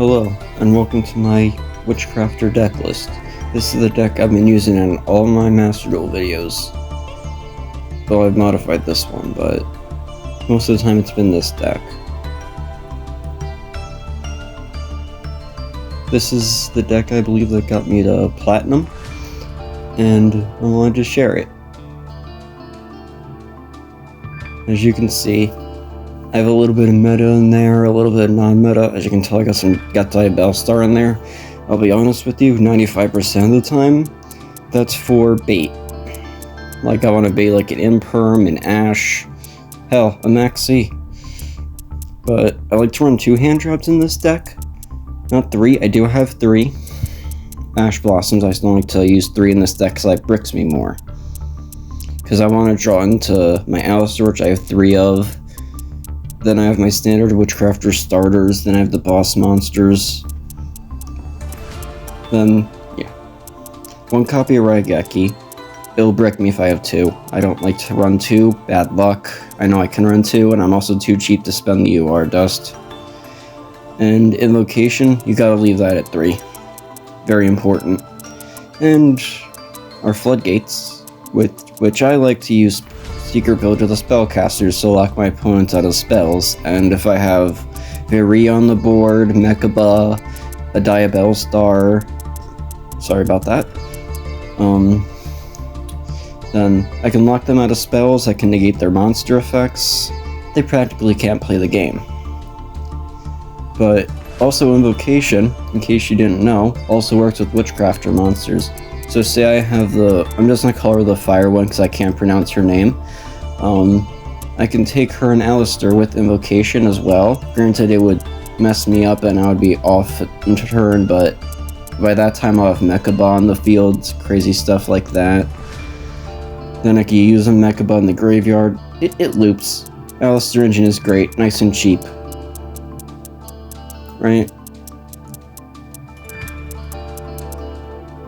Hello, and welcome to my witchcrafter deck list. This is the deck I've been using in all my masterduel videos. Though I've modified this one, but most of the time it's been this deck. This is the deck I believe that got me to platinum, and I wanted to share it. As you can see, I have a little bit of meta in there, a little bit of non-meta. As you can tell, I got Diabell Star in there. I'll be honest with you, 95% of the time, that's for bait. Like, I want to bait like an Imperm, an Ash, hell, a Maxi. But I like to run 2 hand traps in this deck. Not 3, I do have 3. Ash Blossoms, I still like to use 3 in this deck because it bricks me more. Because I want to draw into my Alistair, which I have 3 of. Then I have my standard witchcrafter starters, then I have the boss monsters. Then, yeah. 1 copy of Raigeki. It'll brick me if I have 2. I don't like to run 2, bad luck. I know I can run 2, and I'm also too cheap to spend the UR dust. And Invocation, you gotta leave that at 3. Very important. And our Floodgates, which I like to use Secret Village of the Spellcasters to lock my opponents out of spells, and if I have Viri on the board, Mechaba, a Diabell Star, sorry about that, then I can lock them out of spells, I can negate their monster effects. They practically can't play the game. But also Invocation, in case you didn't know, also works with Witchcrafter monsters. So say I have I'm just gonna call her the fire one because I can't pronounce her name. I can take her and Alistair with Invocation as well. Granted, it would mess me up and I would be off in turn, but by that time I'll have Mechaba on the field, crazy stuff like that. Then I can use a Mechaba in the graveyard. It loops. Alistair engine is great, nice and cheap. Right?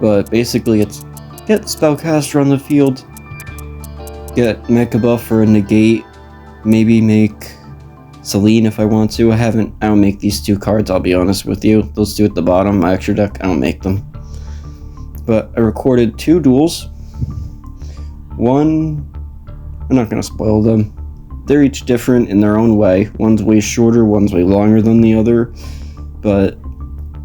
But basically it's get Spellcaster on the field, get Mechaba for a negate, maybe make Celine if I want to. I don't make these 2 cards, I'll be honest with you. Those 2 at the bottom, my extra deck, I don't make them. But I recorded 2 duels. One, I'm not gonna spoil them. They're each different in their own way. One's way shorter, one's way longer than the other. But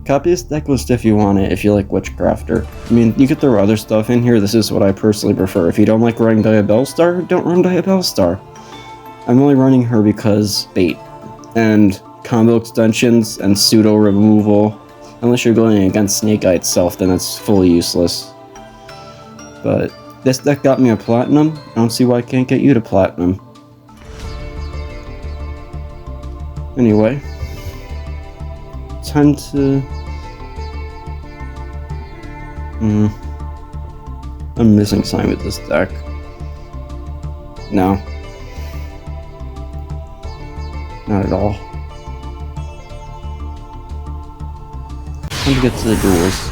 copy this deck list if you want it, if you like Witchcrafter. I mean, you could throw other stuff in here, this is what I personally prefer. If you don't like running Diabell Star, don't run Diabell Star. I'm only running her because bait, and combo extensions, and pseudo removal. Unless you're going against Snake Eye itself, then it's fully useless. But this deck got me a platinum, I don't see why I can't get you to platinum. Anyway, time to... I'm missing something with this deck. No. Not at all. Time to get to the duels.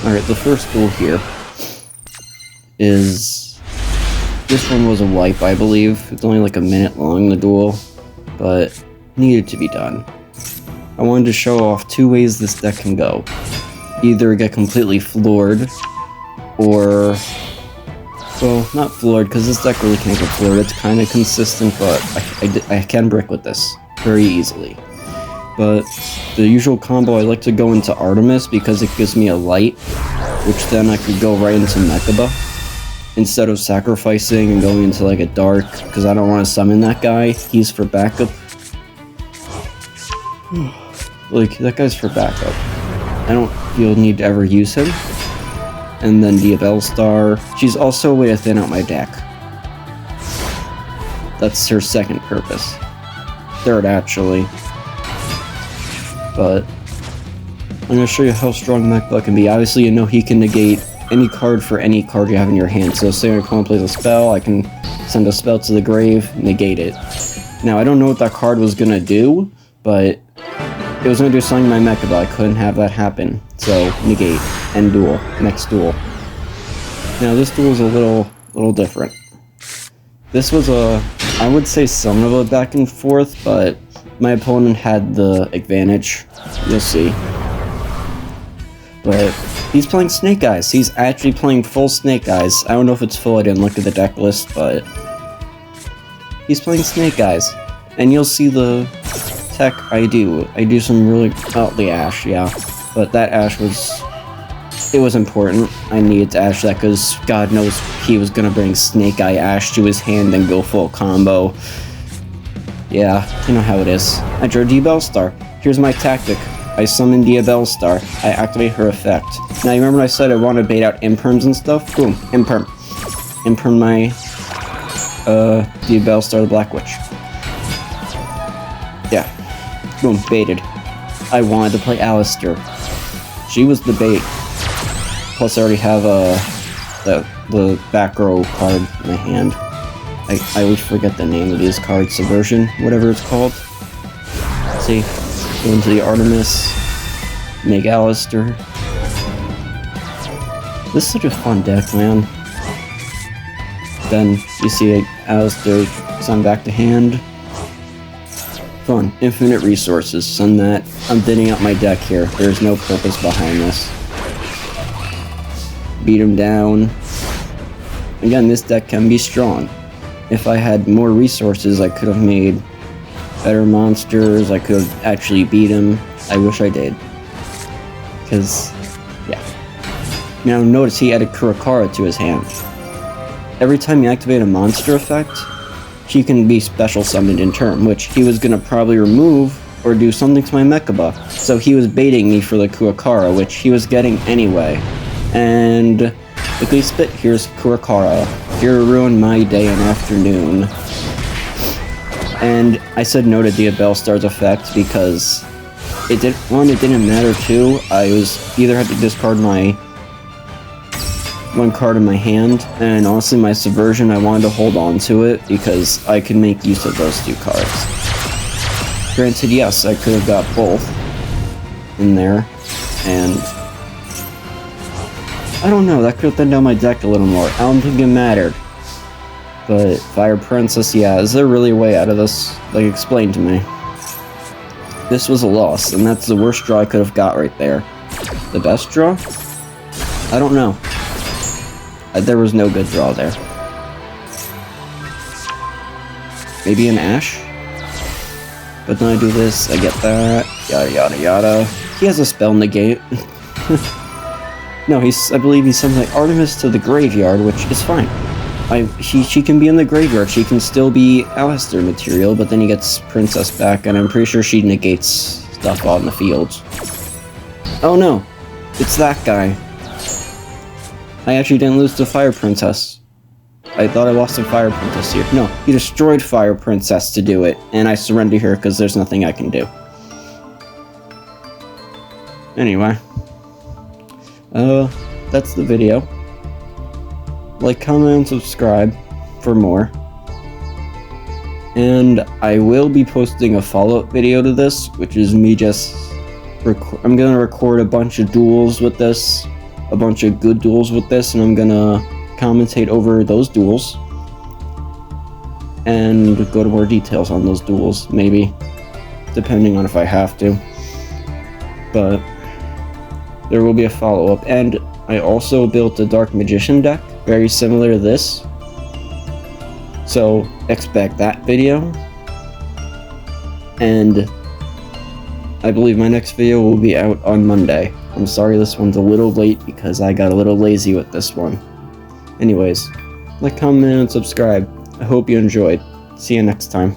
Alright, the first duel here is... This one was a wipe, I believe. It's only like a minute long, the duel, but needed to be done. I wanted to show off 2 ways this deck can go. Either get completely floored, or... Well, not floored, because this deck really can't get floored. It's kind of consistent, but I can brick with this very easily. But the usual combo, I like to go into Artemis because it gives me a light, which then I could go right into Mechaba, instead of sacrificing and going into like a dark, because I don't want to summon that guy. He's for backup. Like, that guy's for backup. I don't feel the need to ever use him. And then Diabell Star. She's also a way to thin out my deck. That's her second purpose. Third, actually. But I'm going to show you how strong Mechaba can be. Obviously, you know he can negate any card for any card you have in your hand. So say my opponent plays a spell, I can send a spell to the grave, negate it. Now, I don't know what that card was going to do, but it was going to do something to my Mechaba. I couldn't have that happen. So, negate. End duel. Next duel. Now, this duel is a little different. This was I would say somewhat of a back and forth, but my opponent had the advantage. You'll see. But he's playing Snake Eyes. He's actually playing full Snake Eyes. I don't know if it's full, I didn't look at the deck list, but he's playing Snake Eyes. And you'll see the tech I do. I do some really... Oh, the Ash, yeah. But that Ash was... It was important. I needed to Ash that because God knows he was gonna bring Snake Eye Ash to his hand and go full combo. Yeah, you know how it is. I drew D-Bellstar. Here's my tactic. I summon D-Bellstar. I activate her effect. Now, you remember when I said I want to bait out imperms and stuff? Boom, imperm. Imperm my, D-Bellstar the Black Witch. Yeah. Boom, baited. I wanted to play Alistair. She was the bait. Plus, I already have, the back row card in my hand. I always forget the name of these cards. Subversion, whatever it's called. Let's see. Go into the Artemis. Make Alistair. This is such a fun deck, man. Then you see Alistair send back to hand. Fun. Infinite resources. Send that. I'm thinning out my deck here. There's no purpose behind this. Beat him down. Again, this deck can be strong. If I had more resources, I could have made better monsters. I could have actually beat him. I wish I did. Because, yeah. Now notice he added Kurakara to his hand. Every time you activate a monster effect, she can be special summoned in turn, which he was going to probably remove or do something to my Mecha buff. So he was baiting me for the Kurakara, which he was getting anyway. And quickly spit, here's Kurakara. Here ruined my day and afternoon. And I said no to D-Bellstar's effect because it didn't matter too. I was either had to discard my one card in my hand, and honestly my Subversion, I wanted to hold on to it because I could make use of those two cards. Granted, yes, I could have got both in there, and I don't know, that could have thinned down my deck a little more. I don't think it mattered. But Fire Princess, yeah, is there really a way out of this? Like, explain to me. This was a loss, and that's the worst draw I could have got right there. The best draw? I don't know. There was no good draw there. Maybe an Ash? But then I do this, I get that, yada yada yada. He has a spell negate. No, I believe he's something like Artemis to the graveyard, which is fine. She can be in the graveyard, she can still be Alistair material, but then he gets Princess back, and I'm pretty sure she negates stuff on the field. Oh no, it's that guy. I actually didn't lose to Fire Princess. I thought I lost to Fire Princess here. No, he destroyed Fire Princess to do it, and I surrender here because there's nothing I can do. Anyway. That's the video. Like, comment, and subscribe for more. And I will be posting a follow-up video to this, which is me just... I'm gonna record a bunch of duels with this. A bunch of good duels with this, and I'm gonna commentate over those duels. And go to more details on those duels, maybe. Depending on if I have to. But... there will be a follow-up, and I also built a Dark Magician deck, very similar to this. So, expect that video. And I believe my next video will be out on Monday. I'm sorry this one's a little late because I got a little lazy with this one. Anyways, like, comment, and subscribe. I hope you enjoyed. See you next time.